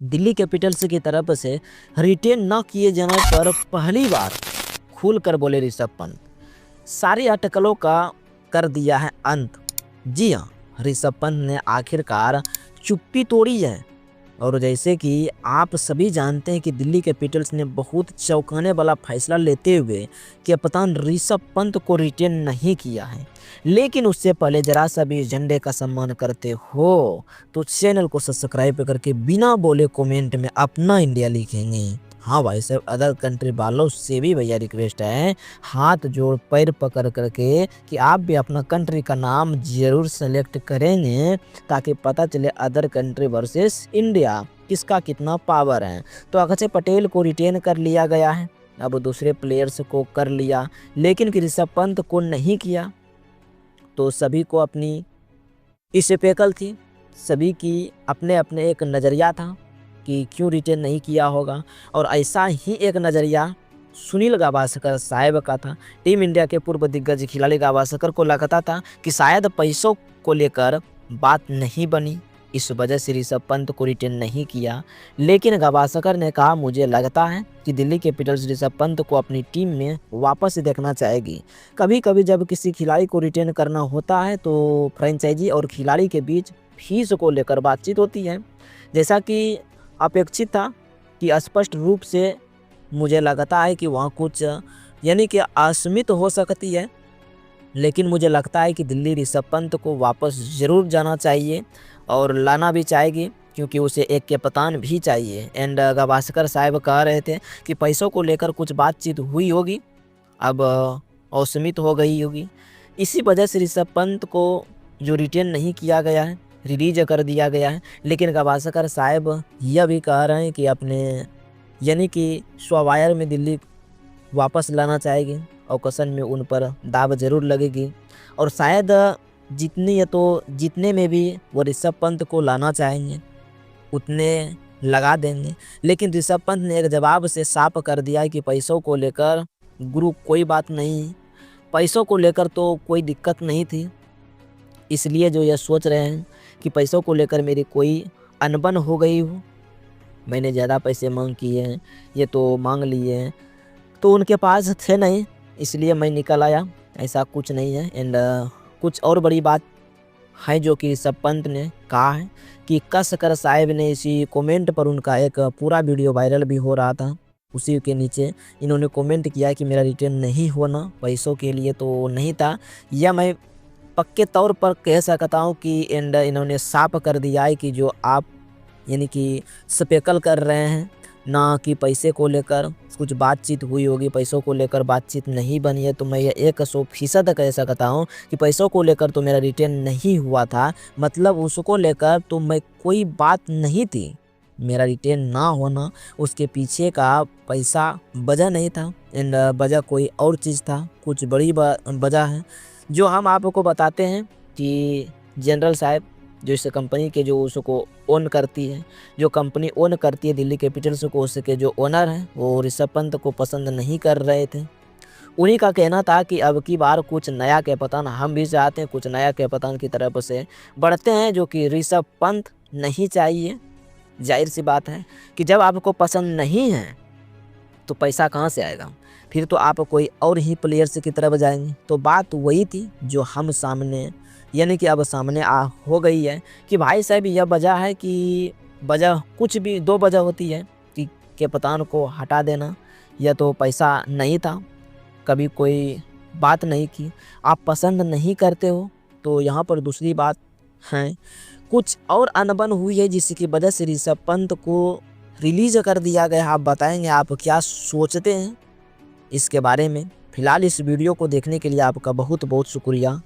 Delhi Capitals की तरफ से रिटेन न किए जाने पर पहली बार खुलकर बोले ऋषभ पंत, सारी अटकलों का कर दिया है अंत। जी हाँ, ऋषभ पंत ने आखिरकार चुप्पी तोड़ी है। और जैसे कि आप सभी जानते हैं कि दिल्ली कैपिटल्स ने बहुत चौंकाने वाला फैसला लेते हुए कप्तान ऋषभ पंत को रिटेन नहीं किया है। लेकिन उससे पहले जरा सा भी इस झंडे का सम्मान करते हो तो चैनल को सब्सक्राइब करके बिना बोले कमेंट में अपना इंडिया लिखेंगे। हाँ भाई साहब, अदर कंट्री वालों से भी भैया रिक्वेस्ट है, हाथ जोड़ पैर पकड़ करके कि आप भी अपना कंट्री का नाम जरूर सेलेक्ट करेंगे, ताकि पता चले अदर कंट्री वर्सेस इंडिया किसका कितना पावर है। तो अक्षय पटेल को रिटेन कर लिया गया है, अब दूसरे प्लेयर्स को कर लिया, लेकिन ऋषभ पंत को नहीं किया। तो सभी को अपनी इस पेकल थी, सभी की अपने अपने एक नज़रिया था कि क्यों रिटेन नहीं किया होगा। और ऐसा ही एक नज़रिया सुनील गावस्कर साहब का था। टीम इंडिया के पूर्व दिग्गज खिलाड़ी गावस्कर को लगता था कि शायद पैसों को लेकर बात नहीं बनी, इस वजह से ऋषभ पंत को रिटेन नहीं किया। लेकिन गावस्कर ने कहा, मुझे लगता है कि दिल्ली कैपिटल्स ऋषभ पंत को अपनी टीम में वापस देखना चाहेगी। कभी कभी जब किसी खिलाड़ी को रिटेन करना होता है तो फ्रेंचाइजी और खिलाड़ी के बीच फीस को लेकर बातचीत होती है। जैसा कि अपेक्षित था कि स्पष्ट रूप से मुझे लगता है कि वहाँ कुछ यानी कि असीमित हो सकती है, लेकिन मुझे लगता है कि दिल्ली ऋषभ पंत को वापस ज़रूर जाना चाहिए और लाना भी चाहेगी, क्योंकि उसे एक कप्तान भी चाहिए। एंड गावस्कर साहब कह रहे थे कि पैसों को लेकर कुछ बातचीत हुई होगी, अब असीमित हो गई होगी, इसी वजह से ऋषभ पंत को जो रिटेन नहीं किया गया है, रिलीज कर दिया गया है। लेकिन गावस्कर साहब यह भी कह रहे हैं कि अपने यानी कि स्ववायर में दिल्ली वापस लाना चाहेगी, ऑक्शन में उन पर दाव जरूर लगेगी और शायद जितने में भी वो ऋषभ पंत को लाना चाहेंगे उतने लगा देंगे। लेकिन ऋषभ पंत ने एक जवाब से साफ कर दिया कि पैसों को लेकर गुरु कोई बात नहीं, पैसों को लेकर तो कोई दिक्कत नहीं थी, इसलिए जो ये सोच रहे हैं कि पैसों को लेकर मेरी कोई अनबन हो गई हो, मैंने ज़्यादा पैसे मांग किए हैं, ये तो मांग लिए हैं, तो उनके पास थे नहीं इसलिए मैं निकल आया, ऐसा कुछ नहीं है। एंड कुछ और बड़ी बात है जो कि ऋषभ पंत ने कहा है कि कसकर साहब ने इसी कमेंट पर, उनका एक पूरा वीडियो वायरल भी हो रहा था, उसी के नीचे इन्होंने कमेंट किया कि मेरा रिटर्न नहीं होना पैसों के लिए तो नहीं था, यह मैं पक्के तौर पर कह सकता हूँ कि एंड इन्होंने साफ कर दिया है कि जो आप यानी कि स्पेकल कर रहे हैं ना कि पैसे को लेकर कुछ बातचीत हुई होगी, पैसों को लेकर बातचीत नहीं बनी है, तो मैं ये 100% कह सकता हूँ कि पैसों को लेकर तो मेरा रिटर्न नहीं हुआ था, मतलब उसको लेकर तो मैं कोई बात नहीं थी, मेरा रिटर्न ना होना उसके पीछे का पैसा वजह नहीं था, एंड वजह कोई और चीज़ था, कुछ बड़ी वजह है जो हम आपको बताते हैं कि जनरल साहब जो इस कंपनी के जो उसको ओन करती है, जो कंपनी ओन करती है दिल्ली कैपिटल्स को, उसके जो ओनर हैं वो ऋषभ पंत को पसंद नहीं कर रहे थे। उन्हीं का कहना था कि अब की बार कुछ नया कप्तान हम भी चाहते हैं, कुछ नया कप्तान की तरफ से बढ़ते हैं, जो कि ऋषभ पंत नहीं चाहिए। जाहिर सी बात है कि जब आपको पसंद नहीं है तो पैसा कहाँ से आएगा, फिर तो आप कोई और ही प्लेयर्स की तरफ जाएंगे। तो बात वही थी जो हम सामने यानी कि अब सामने हो गई है कि भाई साहब यह वजह है कि वजह कुछ भी दो वजह होती है कि कप्तान को हटा देना, या तो पैसा नहीं था, कभी कोई बात नहीं की, आप पसंद नहीं करते हो, तो यहाँ पर दूसरी बात है कुछ और अनबन हुई है जिसकी वजह से ऋषभ पंत को रिलीज कर दिया गया। आप बताएंगे आप क्या सोचते हैं इसके बारे में। फिलहाल इस वीडियो को देखने के लिए आपका बहुत बहुत शुक्रिया।